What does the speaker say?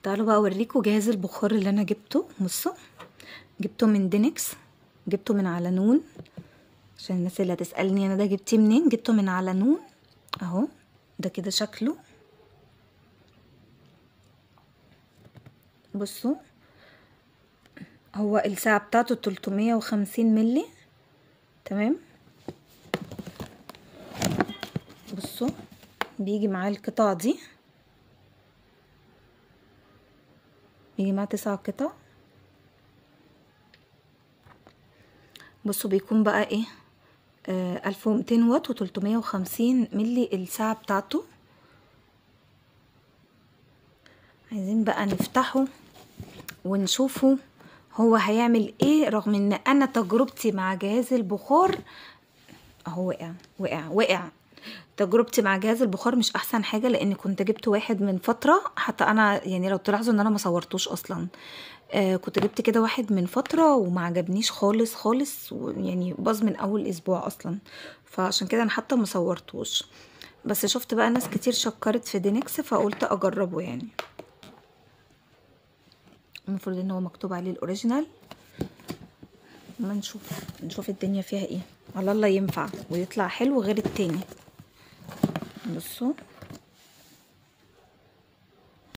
تعالوا بقى اوريكم جهاز البخار اللي انا جبته. بصوا، جبته من دينكس، جبته من على نون، عشان الناس اللي هتسألني انا ده جبتيه منين. جبته من على نون اهو، ده كده شكله. بصوا، هو الساعة بتاعته 350 ملي. تمام، بصوا بيجي معاه القطع دي، بيجي معاه 9 قطع. بصوا بيكون بقى ايه، 1200 واط و350 ملي الساعة بتاعته. عايزين بقى نفتحه ونشوفه هو هيعمل ايه، رغم ان انا تجربتي مع جهاز البخار اهو وقع. تجربتي مع جهاز البخار مش احسن حاجة، لان كنت جبت واحد من فترة، حتى انا يعني لو تلاحظوا ان انا ما صورتوش اصلا. كنت جبت كده واحد من فترة وما عجبنيش خالص خالص، يعني باظ من اول اسبوع اصلا، فعشان كده انا حتى ما صورتوش. بس شفت بقى ناس كتير شكرت في دينكس فقلت اجربه يعني. المفروض ان هو مكتوب عليه الاوريجينال. ما نشوف الدنيا فيها ايه، على الله ينفع ويطلع حلو غير التاني. بصوا